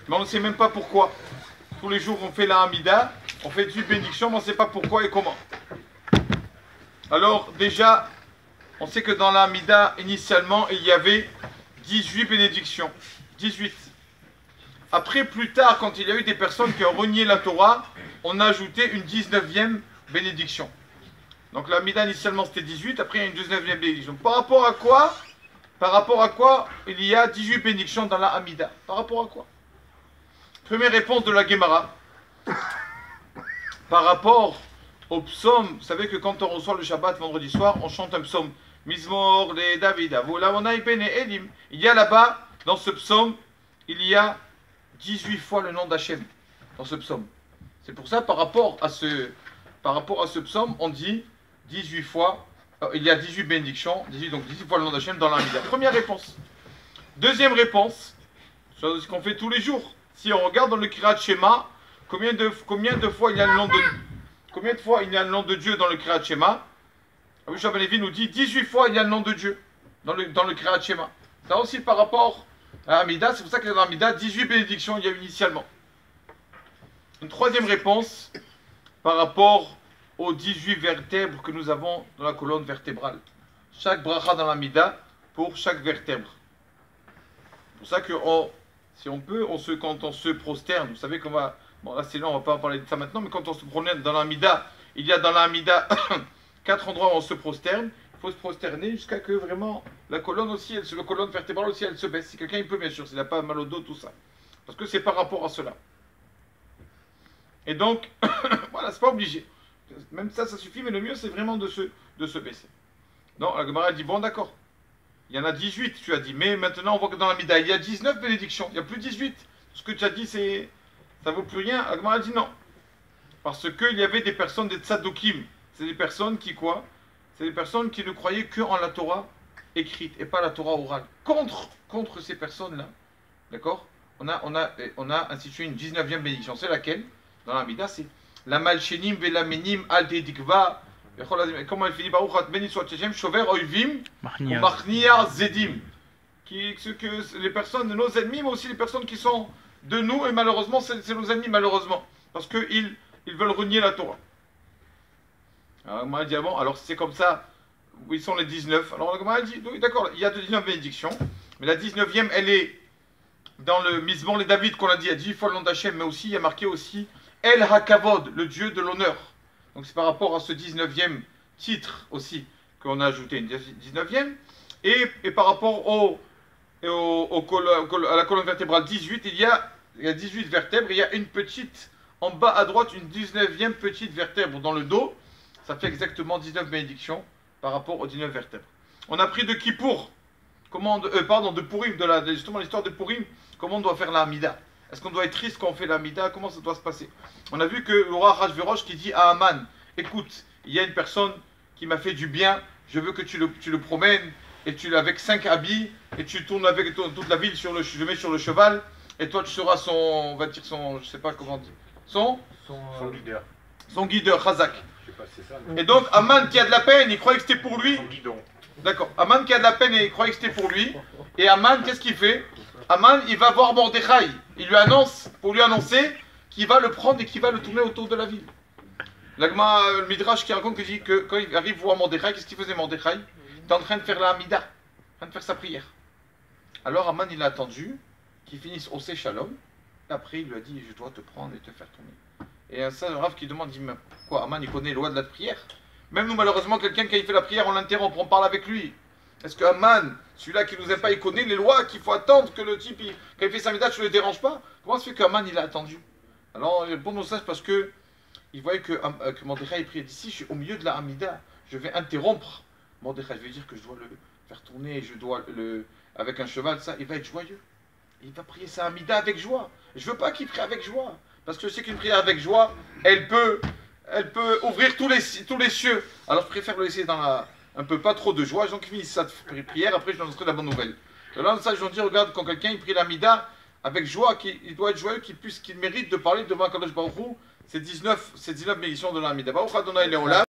mais on ne sait même pas pourquoi. Tous les jours on fait la Hamida, on fait 18 bénédictions, mais on ne sait pas pourquoi et comment. Alors déjà, on sait que dans la Hamida, initialement, il y avait 18 bénédictions. 18. Après, plus tard, quand il y a eu des personnes qui ont renié la Torah, on a ajouté une 19e bénédiction. Donc la Hamida, initialement, c'était 18, après il y a une 19e bénédiction. Par rapport à quoi il y a 18 bénédictions dans la Hamida? Par rapport à quoi? Première réponse de la Gemara. Par rapport au psaume, vous savez que quand on reçoit le Shabbat vendredi soir, on chante un psaume. Mizmor le David, Elim. Il y a là-bas, dans ce psaume, il y a 18 fois le nom d'Hachem. Dans ce psaume. C'est pour ça, par rapport à ce psaume, on dit 18 fois, il y a 18 bénédictions, donc 18 fois le nom d'Hachem dans l'Amida. Première réponse. Deuxième réponse, c'est ce qu'on fait tous les jours. Si on regarde dans le Kirat Shema, combien de fois il y a le nom de Dieu dans le Kirat Shema? Rabbi Shimon ben Levi nous dit 18 fois il y a le nom de Dieu dans le Kirat Shema. Ça aussi par rapport à Hamida, c'est pour ça que dans l'Amida, 18 bénédictions il y a initialement. Une troisième réponse par rapport aux 18 vertèbres que nous avons dans la colonne vertébrale. Chaque bracha dans l'Amida pour chaque vertèbre. C'est pour ça que si on peut, quand on se prosterne, vous savez qu'on va, bon là c'est long, on va pas parler de ça maintenant, mais quand on se promène dans l'Amida, il y a dans l'Amida 4 endroits où on se prosterne. Il faut se prosterner jusqu'à que vraiment la colonne aussi, la colonne vertébrale aussi, elle se baisse. Si quelqu'un il peut bien sûr, s'il n'a pas mal au dos, tout ça. Parce que c'est par rapport à cela. Et donc, voilà, c'est pas obligé. Même ça suffit, mais le mieux c'est vraiment de se baisser. Donc la Gemara dit, bon d'accord, il y en a 18, tu as dit, mais maintenant on voit que dans la Mida, il y a 19 bénédictions, il n'y a plus 18. Ce que tu as dit, ça vaut plus rien. La Gemara dit non. Parce qu'il y avait des personnes, des tzaddokim, c'est des personnes qui quoi? C'est des personnes qui ne croyaient que en la Torah écrite et pas la Torah orale. Contre ces personnes-là, d'accord, on a institué une 19e bénédiction. C'est laquelle? Dans la Mida, c'est la malchenim velamenim al dedikva. Comment elle finit? Baruch béni soit Hachem, shover oivim ou machnia zedim. Que les personnes de nos ennemis, mais aussi les personnes qui sont de nous, et malheureusement, c'est nos ennemis, malheureusement. Parce qu'ils veulent renier la Torah. Alors, on m'a dit avant, alors c'est comme ça, où ils sont les 19. Alors, on m'a dit, oui, d'accord, il y a 19 bénédictions, mais la 19e, elle est dans le Mizmor les David qu'on a dit, il y a 10 fois le nom d'Hachem, mais aussi, il y a marqué aussi El Hakavod, le Dieu de l'honneur. Donc c'est par rapport à ce 19e titre aussi qu'on a ajouté une 19e. Et par rapport à la colonne vertébrale 18, il y a 18 vertèbres. Il y a une petite, en bas à droite, une 19e petite vertèbre dans le dos. Ça fait exactement 19 bénédictions par rapport aux 19 vertèbres. On a pris de Kippour, de Purim, justement l'histoire de Purim, comment on doit faire la Hamida. Est-ce qu'on doit être triste quand on fait la Hamida? Comment ça doit se passer? On a vu que le roi Hachvérosh qui dit à Haman, écoute, il y a une personne qui m'a fait du bien, je veux que tu le promènes, et avec 5 habits, et tu tournes avec toute la ville, je mets sur le cheval, et toi tu seras on va dire je sais pas comment dire, son guideur. Son guideur, Chazak. Je sais pas si c'est ça. Et donc, Haman qui a de la peine, il croyait que c'était pour lui. Son guidon. D'accord. Haman qui a de la peine et il croyait que c'était pour lui. Et Haman, qu'est-ce qu'il fait? Haman, il va voir Mordechai. Il lui annonce, pour lui annoncer, qu'il va le prendre et qu'il va le tourner autour de la ville. Le Midrash qui raconte que quand il arrive voir Mordechai, qu'est-ce qu'il faisait Mordechai? Il était en train de faire la Hamida, en train de faire sa prière. Alors Haman, il a attendu qu'il finisse au Shalom. Après, il lui a dit, je dois te prendre et te faire tourner. Et ça, le Rav qui demande, il dit, mais pourquoi Haman, il connaît les lois de la prière? Même nous, malheureusement, quelqu'un, quand il fait la prière, on l'interrompt, on parle avec lui. Est-ce que Haman, celui-là qui nous aime pas, il connaît les lois qu'il faut attendre que le type, quand il fait sa Hamida, tu ne le déranges pas? Comment se fait qu'Haman, il a attendu? Alors, pour nous, ça, c'est parce que il voyait que Mordechai priait d'ici, je suis au milieu de la Hamida, je vais interrompre Mordechai, je vais dire que je dois le faire tourner, je dois avec un cheval, ça, il va être joyeux. Il va prier sa Hamida avec joie. Je veux pas qu'il prie avec joie, parce que je sais qu'une prière avec joie, elle peut ouvrir tous les cieux. Alors je préfère le laisser dans un peu pas trop de joie, donc il finit sa prière, après je lui annoncerai la bonne nouvelle. Et là, ça, je dis, regarde, quand quelqu'un il prie l'Hamida avec joie, il doit être joyeux, qu'il mérite de parler devant Kadosh Baruch Hu, c'est 19 bénédictions de l'Hamida. Baruch Adonai Leolam.